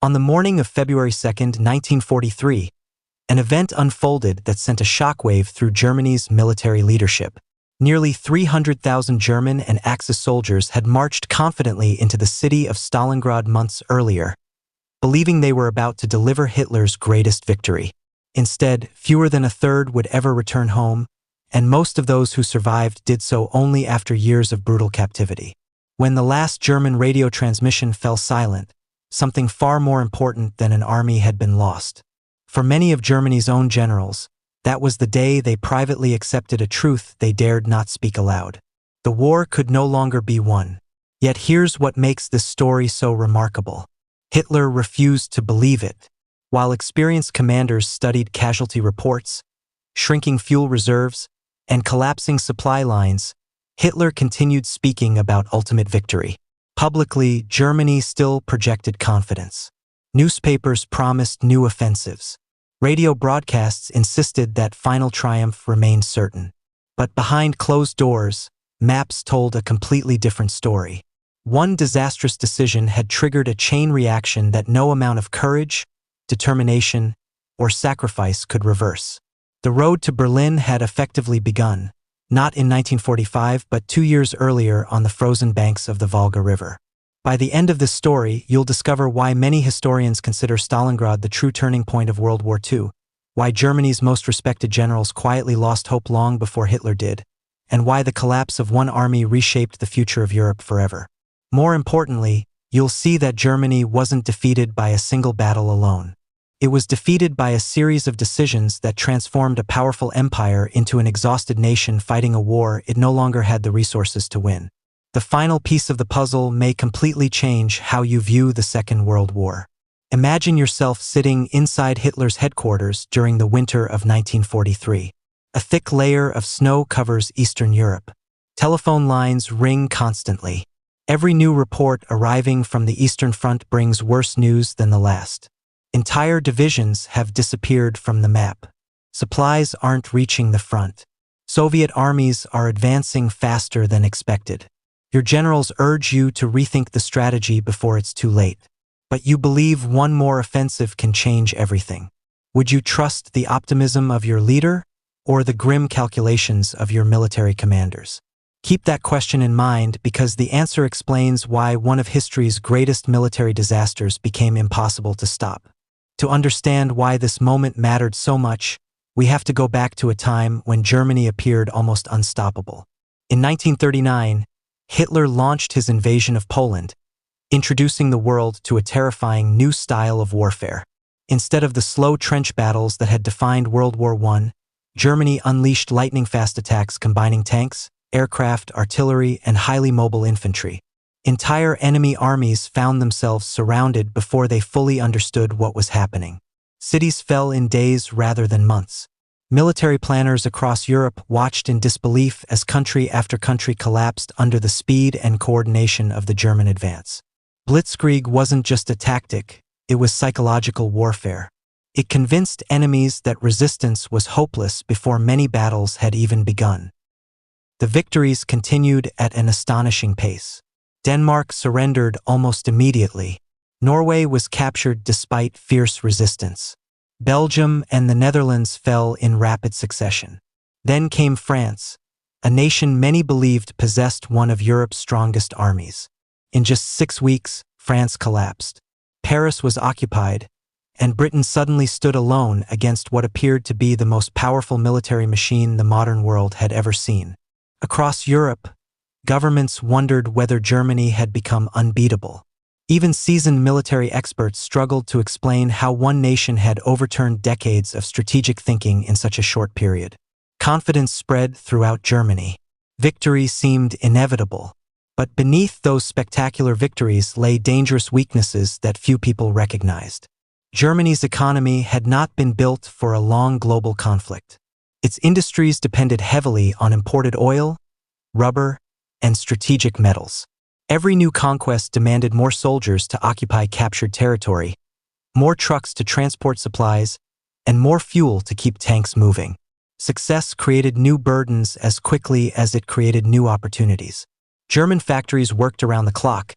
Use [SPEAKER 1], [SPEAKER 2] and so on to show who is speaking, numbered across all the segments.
[SPEAKER 1] On the morning of February 2, 1943, an event unfolded that sent a shockwave through Germany's military leadership. Nearly 300,000 German and Axis soldiers had marched confidently into the city of Stalingrad months earlier, believing they were about to deliver Hitler's greatest victory. Instead, fewer than a third would ever return home, and most of those who survived did so only after years of brutal captivity. When the last German radio transmission fell silent, something far more important than an army had been lost. For many of Germany's own generals, that was the day they privately accepted a truth they dared not speak aloud. The war could no longer be won. Yet here's what makes this story so remarkable. Hitler refused to believe it. While experienced commanders studied casualty reports, shrinking fuel reserves, and collapsing supply lines, Hitler continued speaking about ultimate victory. Publicly, Germany still projected confidence. Newspapers promised new offensives. Radio broadcasts insisted that final triumph remained certain. But behind closed doors, maps told a completely different story. One disastrous decision had triggered a chain reaction that no amount of courage, determination, or sacrifice could reverse. The road to Berlin had effectively begun, not in 1945 but 2 years earlier on the frozen banks of the Volga River. By the end of this story, you'll discover why many historians consider Stalingrad the true turning point of World War II, why Germany's most respected generals quietly lost hope long before Hitler did, and why the collapse of one army reshaped the future of Europe forever. More importantly, you'll see that Germany wasn't defeated by a single battle alone. It was defeated by a series of decisions that transformed a powerful empire into an exhausted nation fighting a war it no longer had the resources to win. The final piece of the puzzle may completely change how you view the Second World War. Imagine yourself sitting inside Hitler's headquarters during the winter of 1943. A thick layer of snow covers Eastern Europe. Telephone lines ring constantly. Every new report arriving from the Eastern Front brings worse news than the last. Entire divisions have disappeared from the map. Supplies aren't reaching the front. Soviet armies are advancing faster than expected. Your generals urge you to rethink the strategy before it's too late. But you believe one more offensive can change everything. Would you trust the optimism of your leader or the grim calculations of your military commanders? Keep that question in mind because the answer explains why one of history's greatest military disasters became impossible to stop. To understand why this moment mattered so much, we have to go back to a time when Germany appeared almost unstoppable. In 1939, Hitler launched his invasion of Poland, introducing the world to a terrifying new style of warfare. Instead of the slow trench battles that had defined World War I, Germany unleashed lightning-fast attacks combining tanks, aircraft, artillery, and highly mobile infantry. Entire enemy armies found themselves surrounded before they fully understood what was happening. Cities fell in days rather than months. Military planners across Europe watched in disbelief as country after country collapsed under the speed and coordination of the German advance. Blitzkrieg wasn't just a tactic, it was psychological warfare. It convinced enemies that resistance was hopeless before many battles had even begun. The victories continued at an astonishing pace. Denmark surrendered almost immediately. Norway was captured despite fierce resistance. Belgium and the Netherlands fell in rapid succession. Then came France, a nation many believed possessed one of Europe's strongest armies. In just 6 weeks, France collapsed. Paris was occupied, and Britain suddenly stood alone against what appeared to be the most powerful military machine the modern world had ever seen. Across Europe, governments wondered whether Germany had become unbeatable. Even seasoned military experts struggled to explain how one nation had overturned decades of strategic thinking in such a short period. Confidence spread throughout Germany. Victory seemed inevitable. But beneath those spectacular victories lay dangerous weaknesses that few people recognized. Germany's economy had not been built for a long global conflict. Its industries depended heavily on imported oil, rubber, and strategic metals. Every new conquest demanded more soldiers to occupy captured territory, more trucks to transport supplies, and more fuel to keep tanks moving. Success created new burdens as quickly as it created new opportunities. German factories worked around the clock,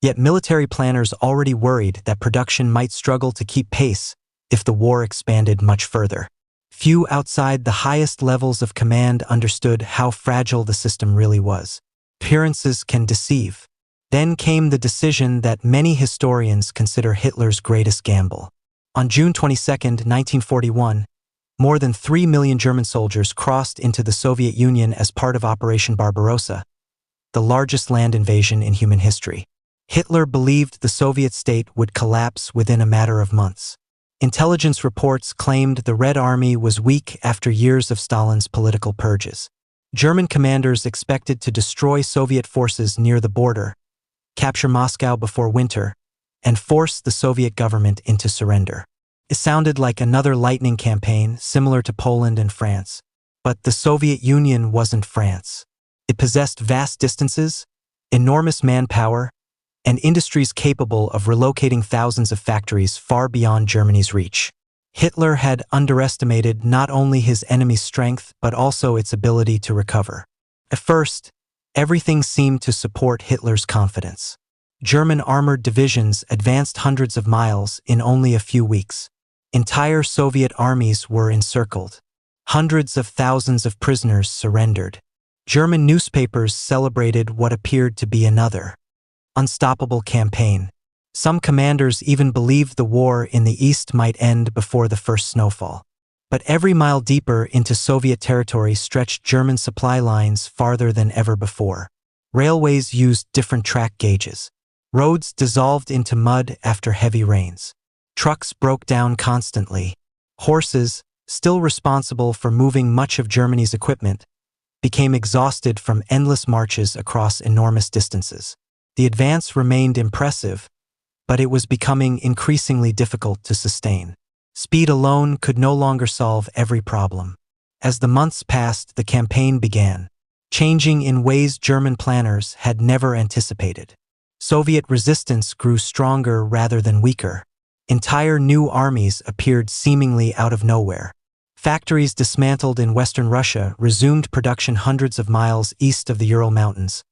[SPEAKER 1] Yet military planners already worried that production might struggle to keep pace if the war expanded much further. Few outside the highest levels of command understood how fragile the system really was. Appearances can deceive. Then came the decision that many historians consider Hitler's greatest gamble. On June 22, 1941, more than 3 million German soldiers crossed into the Soviet Union as part of Operation Barbarossa, the largest land invasion in human history. Hitler believed the Soviet state would collapse within a matter of months. Intelligence reports claimed the Red Army was weak after years of Stalin's political purges. German commanders expected to destroy Soviet forces near the border, capture Moscow before winter, and force the Soviet government into surrender. It sounded like another lightning campaign similar to Poland and France. But the Soviet Union wasn't France. It possessed vast distances, enormous manpower, and industries capable of relocating thousands of factories far beyond Germany's reach. Hitler had underestimated not only his enemy's strength but also its ability to recover. At first, everything seemed to support Hitler's confidence. German armored divisions advanced hundreds of miles in only a few weeks. Entire Soviet armies were encircled. Hundreds of thousands of prisoners surrendered. German newspapers celebrated what appeared to be another unstoppable campaign. Some commanders even believed the war in the east might end before the first snowfall. But every mile deeper into Soviet territory stretched German supply lines farther than ever before. Railways used different track gauges. Roads dissolved into mud after heavy rains. Trucks broke down constantly. Horses, still responsible for moving much of Germany's equipment, became exhausted from endless marches across enormous distances. The advance remained impressive, but it was becoming increasingly difficult to sustain. Speed alone could no longer solve every problem. As the months passed, the campaign began, changing in ways German planners had never anticipated. Soviet resistance grew stronger rather than weaker. Entire new armies appeared seemingly out of nowhere. Factories dismantled in Western Russia resumed production hundreds of miles east of the Ural Mountains,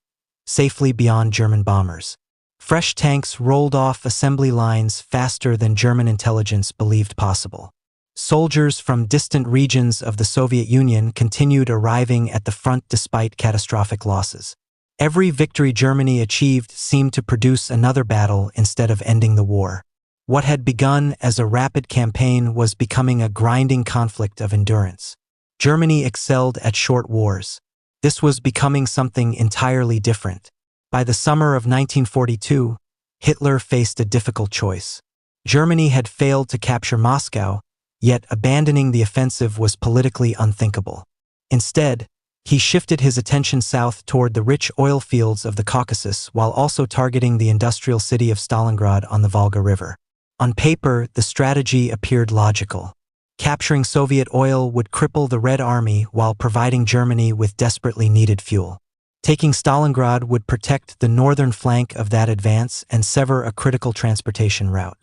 [SPEAKER 1] safely beyond German bombers. Fresh tanks rolled off assembly lines faster than German intelligence believed possible. Soldiers from distant regions of the Soviet Union continued arriving at the front despite catastrophic losses. Every victory Germany achieved seemed to produce another battle instead of ending the war. What had begun as a rapid campaign was becoming a grinding conflict of endurance. Germany excelled at short wars. This was becoming something entirely different. By the summer of 1942, Hitler faced a difficult choice. Germany had failed to capture Moscow, yet abandoning the offensive was politically unthinkable. Instead, he shifted his attention south toward the rich oil fields of the Caucasus while also targeting the industrial city of Stalingrad on the Volga River. On paper, the strategy appeared logical. Capturing Soviet oil would cripple the Red Army while providing Germany with desperately needed fuel. Taking Stalingrad would protect the northern flank of that advance and sever a critical transportation route.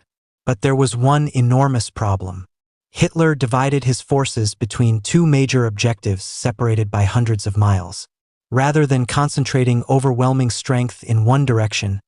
[SPEAKER 1] But there was one enormous problem. Hitler divided his forces between two major objectives separated by hundreds of miles. Rather than concentrating overwhelming strength in one direction,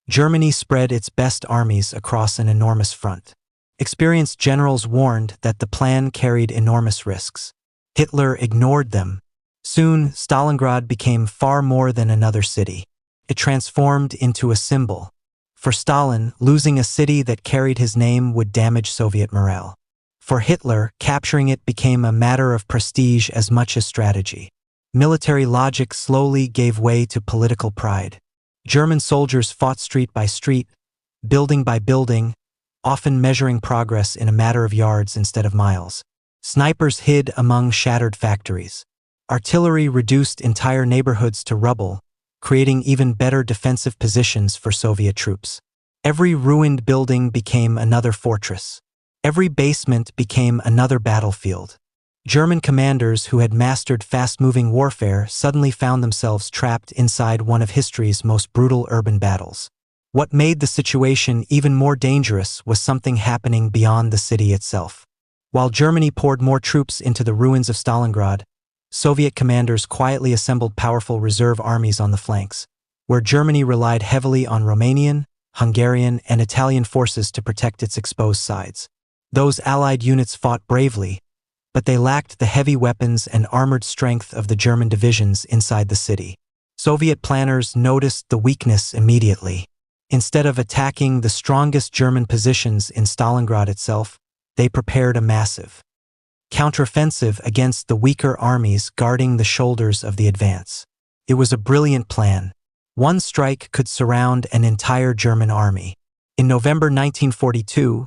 [SPEAKER 1] Germany spread its best armies across an enormous front. Experienced generals warned that the plan carried enormous risks. Hitler ignored them. Soon, Stalingrad became far more than another city. It transformed into a symbol. For Stalin, losing a city that carried his name would damage Soviet morale. For Hitler, capturing it became a matter of prestige as much as strategy. Military logic slowly gave way to political pride. German soldiers fought street by street, building by building, often measuring progress in a matter of yards instead of miles. Snipers hid among shattered factories. Artillery reduced entire neighborhoods to rubble, creating even better defensive positions for Soviet troops. Every ruined building became another fortress. Every basement became another battlefield. German commanders who had mastered fast-moving warfare suddenly found themselves trapped inside one of history's most brutal urban battles. What made the situation even more dangerous was something happening beyond the city itself. While Germany poured more troops into the ruins of Stalingrad, Soviet commanders quietly assembled powerful reserve armies on the flanks, where Germany relied heavily on Romanian, Hungarian, and Italian forces to protect its exposed sides. Those Allied units fought bravely, but they lacked the heavy weapons and armored strength of the German divisions inside the city. Soviet planners noticed the weakness immediately. Instead of attacking the strongest German positions in Stalingrad itself, they prepared a massive counteroffensive against the weaker armies guarding the shoulders of the advance. It was a brilliant plan. One strike could surround an entire German army. In November 1942,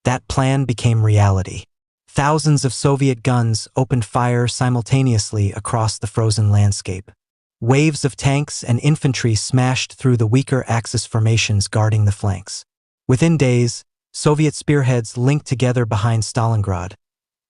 [SPEAKER 1] that plan became reality. Thousands of Soviet guns opened fire simultaneously across the frozen landscape. Waves of tanks and infantry smashed through the weaker Axis formations guarding the flanks. Within days, Soviet spearheads linked together behind Stalingrad,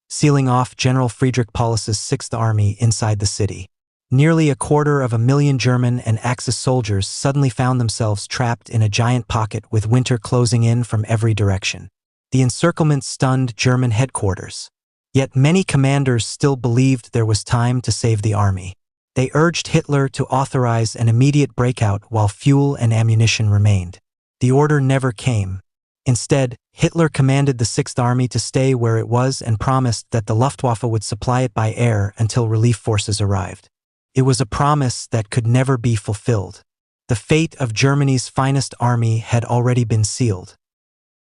[SPEAKER 1] sealing off General Friedrich Paulus's Sixth Army inside the city. Nearly 250,000 German and Axis soldiers suddenly found themselves trapped in a giant pocket with winter closing in from every direction. The encirclement stunned German headquarters. Yet many commanders still believed there was time to save the army. They urged Hitler to authorize an immediate breakout while fuel and ammunition remained. The order never came. Instead, Hitler commanded the Sixth Army to stay where it was and promised that the Luftwaffe would supply it by air until relief forces arrived. It was a promise that could never be fulfilled. The fate of Germany's finest army had already been sealed.